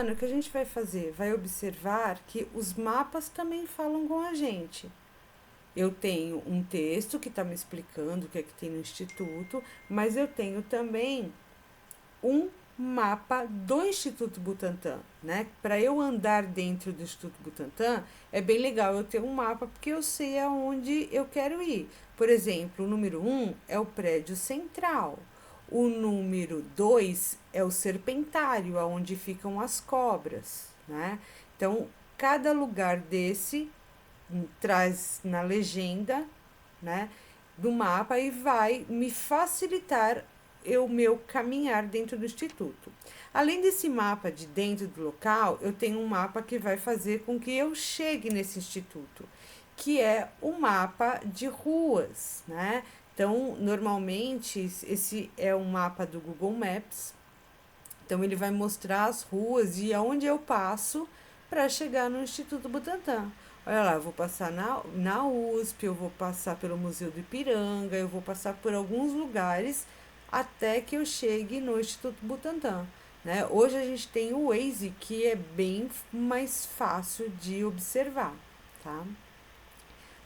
ano, o que a gente vai fazer? Vai observar que os mapas também falam com a gente. Eu tenho um texto que está me explicando o que é que tem no Instituto, mas eu tenho também um mapa do Instituto Butantan, né? Para eu andar dentro do Instituto Butantan, é bem legal eu ter um mapa porque eu sei aonde eu quero ir. Por exemplo, o número 1 é o prédio central. O número 2 é o serpentário, aonde ficam as cobras, né? Então, cada lugar desse traz na legenda, né, do mapa e vai me facilitar o meu caminhar dentro do instituto. Além desse mapa de dentro do local, eu tenho um mapa que vai fazer com que eu chegue nesse instituto, que é o mapa de ruas, né? Então, normalmente, esse é um mapa do Google Maps. Então, ele vai mostrar as ruas e aonde eu passo para chegar no Instituto Butantan. Olha lá, eu vou passar na USP, eu vou passar pelo Museu do Ipiranga, eu vou passar por alguns lugares até que eu chegue no Instituto Butantan. Né? Hoje a gente tem o Waze, que é bem mais fácil de observar. Tá?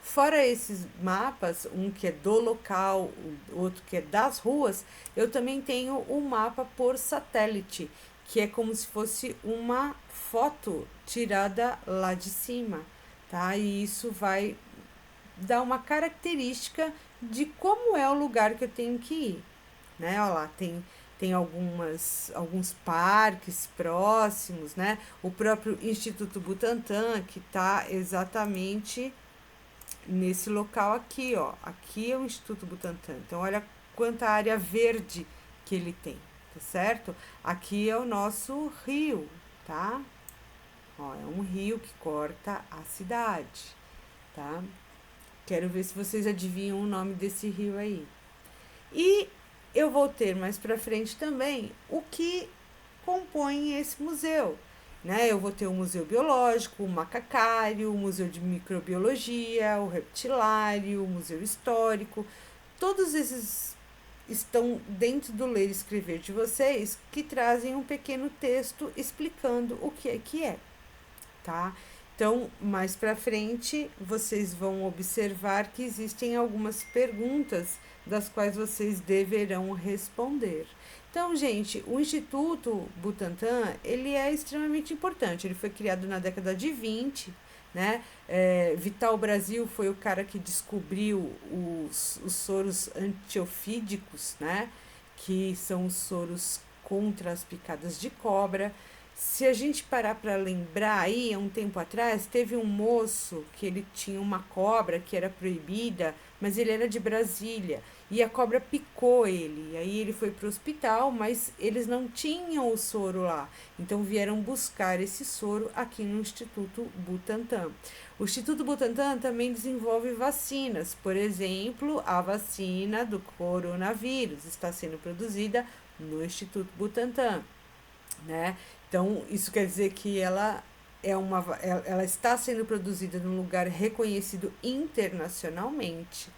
Fora esses mapas, um que é do local, o outro que é das ruas, eu também tenho o mapa por satélite, que é como se fosse uma foto tirada lá de cima, tá? E isso vai dar uma característica de como é o lugar que eu tenho que ir, né? Olha lá, tem alguns parques próximos, né? O próprio Instituto Butantan, que está exatamente nesse local aqui, ó. Aqui é o Instituto Butantan. Então, olha quanta área verde que ele tem, tá certo? Aqui é o nosso rio, tá? Ó, é um rio que corta a cidade, tá? Quero ver se vocês adivinham o nome desse rio aí. E eu vou ter mais pra frente também o que compõe esse museu. Né? Eu vou ter o Museu Biológico, o Macacário, o Museu de Microbiologia, o Reptilário, o Museu Histórico. Todos esses estão dentro do ler e escrever de vocês, que trazem um pequeno texto explicando o que é, tá? Então, mais para frente, vocês vão observar que existem algumas perguntas das quais vocês deverão responder. Então, gente, o Instituto Butantan, ele é extremamente importante. Ele foi criado na década de 20, né? Vital Brasil foi o cara que descobriu os soros antiofídicos, né? Que são os soros contra as picadas de cobra. Se a gente parar para lembrar aí, há um tempo atrás, teve um moço que ele tinha uma cobra que era proibida, mas ele era de Brasília e a cobra picou ele. Aí ele foi para o hospital, mas eles não tinham o soro lá. Então vieram buscar esse soro aqui no Instituto Butantan. O Instituto Butantan também desenvolve vacinas. Por exemplo, a vacina do coronavírus está sendo produzida no Instituto Butantan, né? Então, isso quer dizer que ela está sendo produzida num lugar reconhecido internacionalmente,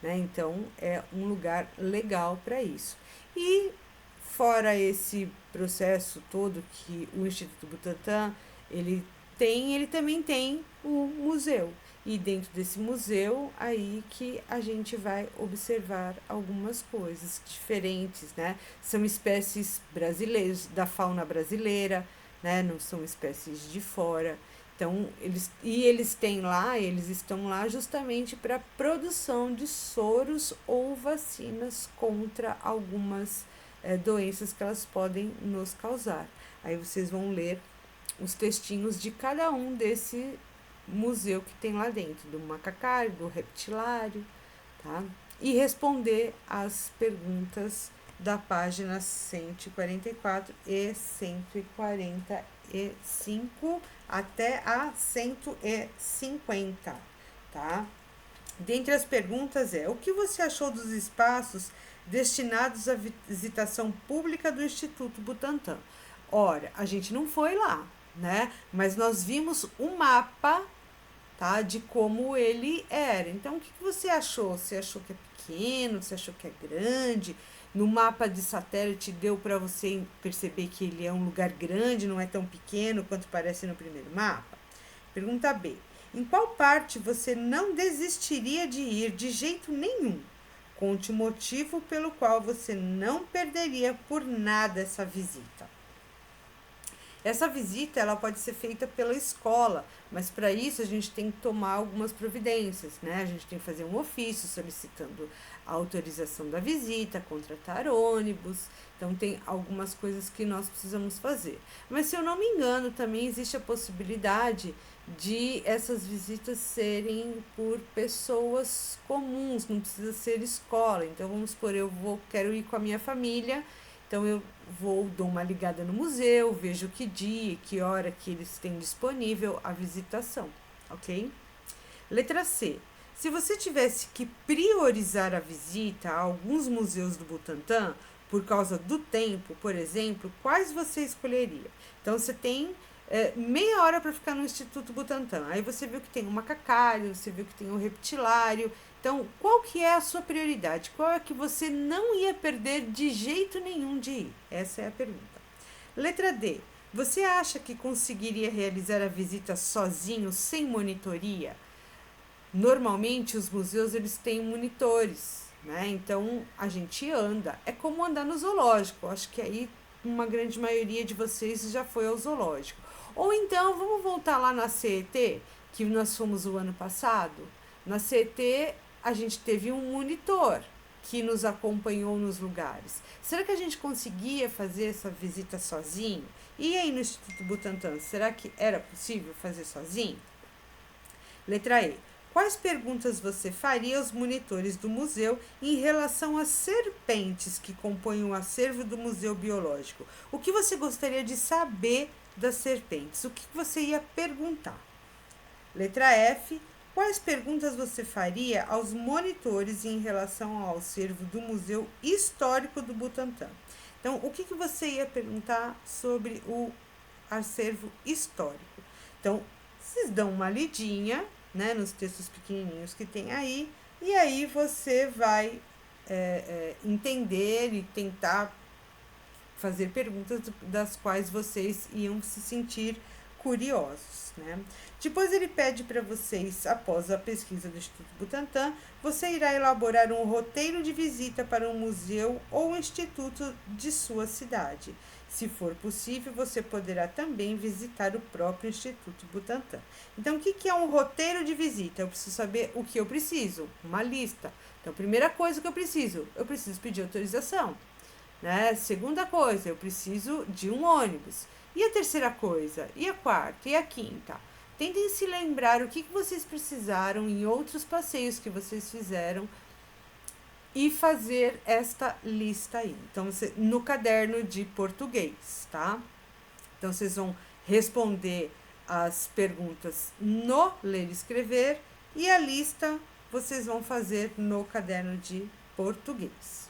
né? Então, é um lugar legal para isso. E fora esse processo todo que o Instituto Butantan ele também tem o museu. E dentro desse museu, aí que a gente vai observar algumas coisas diferentes, né? São espécies brasileiras, da fauna brasileira, né? Não são espécies de fora. Então, eles estão lá justamente para produção de soros ou vacinas contra algumas doenças que elas podem nos causar. Aí vocês vão ler os textinhos de cada um desse museu que tem lá dentro, do macacário, do reptilário, tá? E responder as perguntas da página 144 e 145 até a 150, tá? Dentre as perguntas o que você achou dos espaços destinados à visitação pública do Instituto Butantan? Ora, a gente não foi lá, né? Mas nós vimos um mapa, tá? De como ele era. Então, o que você achou? Você achou que é pequeno? Você achou que é grande? No mapa de satélite deu para você perceber que ele é um lugar grande, não é tão pequeno quanto parece no primeiro mapa? Pergunta B. Em qual parte você não desistiria de ir de jeito nenhum? Conte o motivo pelo qual você não perderia por nada essa visita. Essa visita ela pode ser feita pela escola, mas para isso a gente tem que tomar algumas providências, né? A gente tem que fazer um ofício solicitando a autorização da visita, contratar ônibus. Então tem algumas coisas que nós precisamos fazer. Mas se eu não me engano, também existe a possibilidade de essas visitas serem por pessoas comuns, não precisa ser escola. Então vamos supor, quero ir com a minha família. Então eu dou uma ligada no museu, vejo que dia, que hora que eles têm disponível a visitação, ok? Letra C. Se você tivesse que priorizar a visita a alguns museus do Butantã, por causa do tempo, por exemplo, quais você escolheria? Então você tem meia hora para ficar no Instituto Butantã. Aí você viu que tem o macacário, você viu que tem o reptilário. Então, qual que é a sua prioridade? Qual é que você não ia perder de jeito nenhum de ir? Essa é a pergunta. Letra D. Você acha que conseguiria realizar a visita sozinho, sem monitoria? Normalmente, os museus eles têm monitores, né? Então, a gente anda. É como andar no zoológico. Acho que aí uma grande maioria de vocês já foi ao zoológico. Ou então, vamos voltar lá na CET, que nós fomos o ano passado. Na CET, a gente teve um monitor que nos acompanhou nos lugares. Será que a gente conseguia fazer essa visita sozinho? E aí no Instituto Butantã, será que era possível fazer sozinho? Letra E. Quais perguntas você faria aos monitores do museu em relação às serpentes que compõem o acervo do Museu Biológico? O que você gostaria de saber das serpentes? O que você ia perguntar? Letra F. Quais perguntas você faria aos monitores em relação ao acervo do Museu Histórico do Butantã? Então, o que você ia perguntar sobre o acervo histórico? Então, vocês dão uma lidinha, né, nos textos pequenininhos que tem aí, e aí você vai entender e tentar fazer perguntas das quais vocês iam se sentir curiosos, né? Depois ele pede para vocês, após a pesquisa do Instituto Butantã, você irá elaborar um roteiro de visita para um museu ou instituto de sua cidade. Se for possível, você poderá também visitar o próprio Instituto Butantã. Então, o que é um roteiro de visita? Eu preciso saber o que eu preciso, uma lista. Então, primeira coisa que eu preciso pedir autorização. Né? Segunda coisa, eu preciso de um ônibus. E a terceira coisa? E a quarta? E a quinta? Tentem se lembrar o que vocês precisaram em outros passeios que vocês fizeram e fazer esta lista aí. Então, no caderno de português, tá? Então, vocês vão responder as perguntas no ler e escrever e a lista vocês vão fazer no caderno de português.